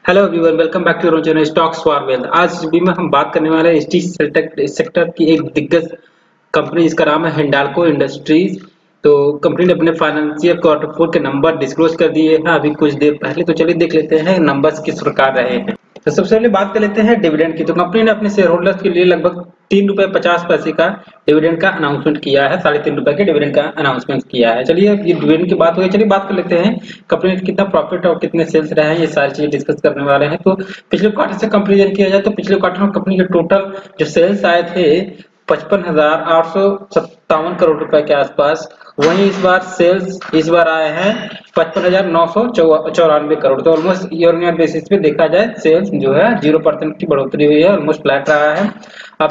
Hello everyone, welcome back to Rozen stocks for wealth. आज भी में हम बात करने वाले हैं स्टील सेक्टर की एक दिग्गज कंपनी जिसका नाम है हिंडाल्को इंडस्ट्रीज। तो कंपनी ने अपने फाइनेंशियल क्वार्टर 4 के नंबर डिस्क्लोज कर दिए हैं अभी कुछ देर पहले। तो चलिए देख लेते हैं नंबर्स किस प्रकार रहे हैं। तो सबसे पहले बात कर लेते हैं डिविडेंड की। तो कंपनी ने अपने शेयर होल्डर्स के लिए लगभग ₹3.50 का डिविडेंड का अनाउंसमेंट किया है। ₹3.5 के डिविडेंड का अनाउंसमेंट किया है। चलिए ये डिविडेंड की बात हो गई, चलिए बात कर लेते हैं कंपनी ने कितना प्रॉफिट और कितने सेल्स रहे हैं, ये सारी चीजें डिस्कस करने वाले हैं। तो पिछले क्वार्टर से कंपेरिजन किया जाए तो पिछले क्वार्टर में कंपनी के टोटल जो सेल्स आए थे 55,857 करोड़ रुपए के आसपास। वहीं इस बार सेल्स इस बार आए हैं 55,994 करोड़। तो almost year on year basis पे देखा जाए सेल्स जो है 0% की बढ़ोतरी हुई है, ऑलमोस्ट फ्लैट रहा है। अब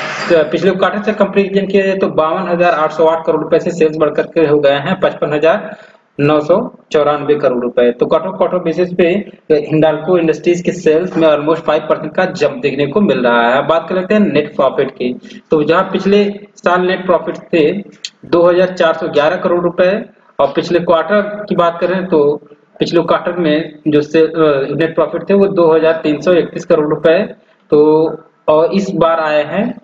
पिछले क्वार्टर से कंपेरिजन किया जाए तो 52,808 करोड़ रुपए से सेल्स बढ़कर के हो गए हैं 55,994 करोड़ रुपए। तो क्वार्टर क्वार्टर बेसिस पे हिंडाल्को इंडस्ट्रीज के सेल्स में ऑलमोस्ट 5% का जंप देखने को मिल रहा है। बात कर लेते हैं नेट प्रॉफिट की। तो जहां पिछले साल नेट प्रॉफिट थे 2,411 करोड़ रुपए और पिछले क्वार्टर की बात करें तो पिछले क्वार्टर में जो नेट प्रॉफिट थे वो 2,331 करोड़ रुपए। तो और इस बार आए हैं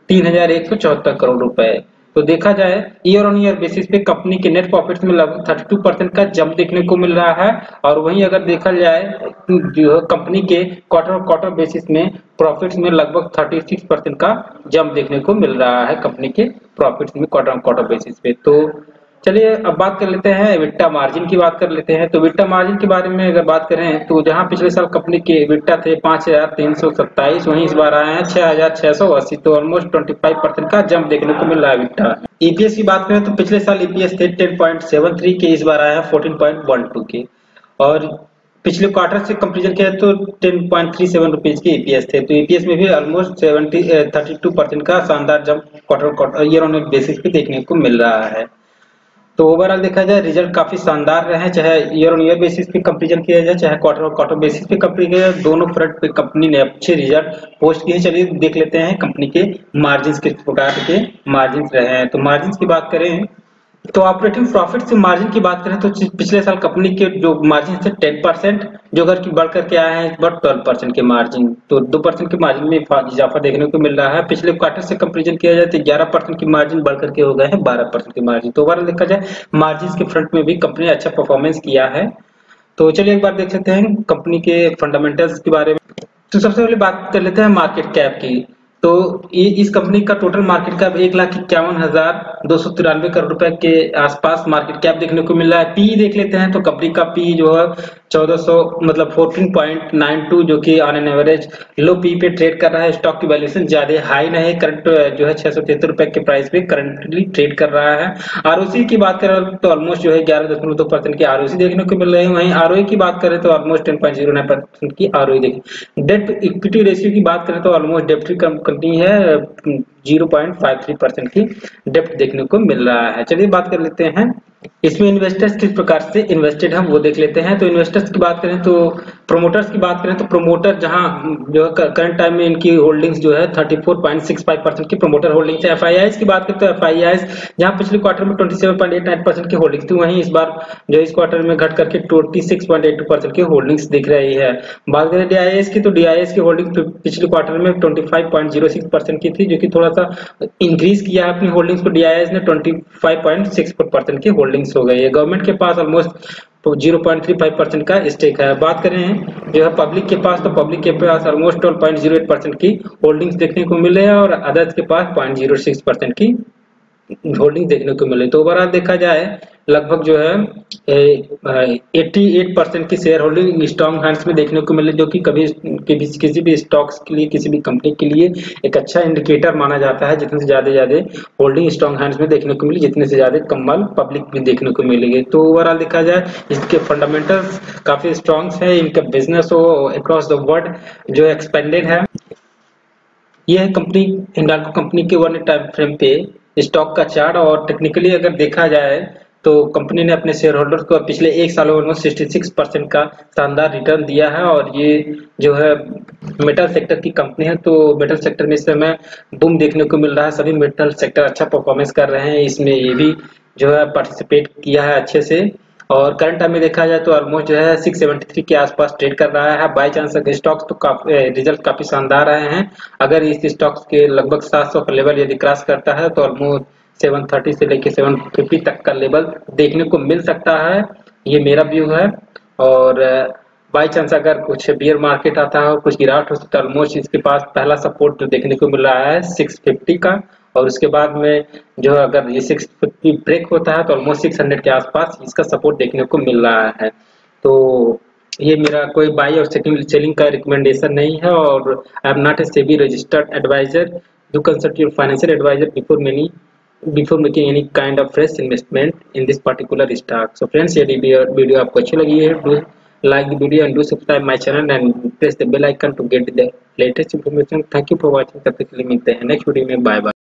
3,174 करोड़ रुपए। तो देखा जाए ईयर ऑन ईयर बेसिस पे कंपनी के नेट प्रॉफिट्स में लगभग 32% का जंप देखने को मिल रहा है। और वहीं अगर देखा जाए जो कंपनी के क्वार्टर क्वार्टर बेसिस में प्रॉफिट्स में लगभग 36% का जंप देखने को मिल रहा है कंपनी के प्रॉफिट्स में क्वार्टर क्वार्टर बेसिस पे। तो चलिए अब बात कर लेते हैं एबिटा मार्जिन की बात कर लेते हैं। तो एबिटा मार्जिन के बारे में अगर बात करें तो जहां पिछले साल कंपनी के एबिटा थे 5,327, वहीं इस बार आए हैं 6,680। तो ऑलमोस्ट 25% का जंप देखने को मिल रहा है एबिटा। ईपीएस की बात करें तो पिछले साल ईपीएस थे 10.73 के, इस बार आए हैं 14.12 के। और पिछले क्वार्टर से कंपेरिजन किया तो 10.37 रुपीज के ईपीएस थे। तो ईपीएस में भी ऑलमोस्ट 32% का शानदार jump quarter quarter year on basis पे देखने को मिल रहा है। तो ओवरऑल देखा जाए रिजल्ट काफी शानदार रहे हैं, चाहे ईयर ऑन ईयर बेसिस पे कंपेरिजन किया जाए चाहे क्वार्टर और क्वार्टर बेसिस पे कंपेयर किया जाए, दोनों फ्रंट पे कंपनी ने अच्छे रिजल्ट पोस्ट किए। चलिए देख लेते हैं कंपनी के मार्जिन किस प्रकार के मार्जिन रहे हैं। तो मार्जिन की बात करें तो ऑपरेटिंग प्रॉफिट से मार्जिन की बात करें तो पिछले साल कंपनी के जो मार्जिन थे 10%, जो अगर की बढ़ करके आए हैं इस बार 12% के मार्जिन। तो 2% के मार्जिन में इजाफा देखने को मिल रहा है। पिछले क्वार्टर से कंपेरिजन किया जाए तो 11% की मार्जिन बढ़ करके हो गए हैं 12% के मार्जिन। तो ओवरऑल देखा जाए मार्जिन के फ्रंट में भी कंपनी ने अच्छा परफॉर्मेंस किया है। तो चलिए एक बार देख लेते हैं कंपनी के फंडामेंटल्स के बारे में। तो सबसे पहले बात कर लेते हैं मार्केट कैप की। तो इस कंपनी का टोटल मार्केट कैप 1,51,293 करोड़ रुपए के आसपास मार्केट कैप देखने को मिल रहा है। पी देख लेते हैं तो कंपनी का पी जो है 1400 मतलब 14.92, जो कि on an average low P पे ट्रेड कर रहा है। स्टॉक की वैल्यूएशन ज्यादा हाई नहीं, करंट जो है 673 रुपए के प्राइस पे करंटली ट्रेड कर रहा है। आरओसी की बात करें तो ऑलमोस्ट जो है 11.2% की आरओसी देखने को मिल रही है। वहीं आरओई की बात करें तो ऑलमोस्ट 10.09% की आरओई देखिए। डेट इक्विटी रेशियो की बात करें तो ऑलमोस्ट डेट फ्री कंपनी है, 0.53% की डेप्थ देखने को मिल रहा है। चलिए बात कर लेते हैं इसमें इन्वेस्टर्स किस प्रकार से इन्वेस्टेड हम वो देख लेते हैं। तो इन्वेस्टर्स की बात करें तो प्रोमोटर्स की बात करें तो प्रोमोटर जहां जो करंट टाइम में इनकी होल्डिंग्स जो है 34.65% की प्रोमोटर होल्डिंग्स है। एफआईआईस की बात करें तो एफआईआईस जहां पिछले क्वार्टर में 27.89% की होल्डिंग्स थी, वहीं इस बार जो इस क्वार्टर में घट करके 26.82% की होल्डिंग्स दिख रही है। बात करें डीआईएस की तो डीआईएस की होल्डिंग पिछले क्वार्टर में 25.06% की थी, जो कि थोड़ा सा इंक्रीज किया है अपनी होल्डिंग्स को। डीआईएस ने 25.64% की होल्डिंग्स हो गई है। गवर्नमेंट के पास ऑलमोस्ट 0.35% का स्टेक है। बात करें जो है पब्लिक के पास तो पब्लिक के पास ऑलमोस्ट 12.08% की होल्डिंग्स देखने को मिले हैं और अदर्स के पास 0.06% की होल्डिंग देखने को मिले। तो ओवरऑल देखा जाए लगभग जो है 88% की शेयर होल्डिंग स्ट्रॉन्ग हैंड्स में देखने को मिले, जो कि कभी किसी भी स्टॉक्स के लिए किसी भी कंपनी के लिए एक अच्छा इंडिकेटर माना जाता है। जितने से ज्यादा होल्डिंग स्ट्रॉन्ग हैंड्स में देखने को मिली, जितने से ज्यादा कम पब्लिक भी देखने को मिलेगी। तो ओवरऑल देखा जाए इसके फंडामेंटल्स काफी स्ट्रॉन्ग है, इनका बिजनेस हो अक्रॉस द वर्ल्ड जो एक्सपेंडेड है। यह है कंपनी हिंडाल्को कंपनी के 1 टाइम फ्रेम पे स्टॉक का चार्ट। और टेक्निकली अगर देखा जाए तो कंपनी ने अपने शेयर होल्डर्स को पिछले एक साल में ऑलमोस्ट 66% का शानदार रिटर्न दिया है। और ये जो है मेटल सेक्टर की कंपनी है, तो मेटल सेक्टर में इस समय बूम देखने को मिल रहा है। सभी मेटल सेक्टर अच्छा परफॉर्मेंस कर रहे हैं, इसमें ये भी जो है पार्टिसिपेट किया है अच्छे से। और करंट टाइम में देखा जाए तो ऑलमोस्ट जो है 673 के आसपास ट्रेड कर रहा है। बाय चांस अगर स्टॉक्स तो काफी रिजल्ट काफी शानदार आए हैं। अगर इस स्टॉक्स के लगभग 700 का लेवल यदि क्रॉस करता है तो ऑलमोस्ट 730 से लेके 750 तक का लेवल देखने को मिल सकता है, ये मेरा व्यू है। और बाई चांस अगर कुछ बियर मार्केट आता है और कुछ गिरावट हो तो ऑलमोस्ट इसके पास पहला सपोर्ट जो देखने को मिल रहा है 650 का, और उसके बाद में जो अगर ये 650 ब्रेक होता है तो ऑलमोस्ट 600 के आसपास इसका सपोर्ट देखने को मिल रहा है। तो ये मेरा कोई बाई और सेलिंग का रिकमेंडेशन नहीं है, और I am not a SEBI registered advisor. Do consult your financial advisor before making any kind of fresh investment in this particular stock. So friends, ये वीडियो आपको अच्छी लगी है, do like the video and do subscribe my channel and press the bell icon to get the latest information. Thank you for watching. तब तक के लिए मिलते हैं नेक्स्ट वीडियो में, बाय बाय।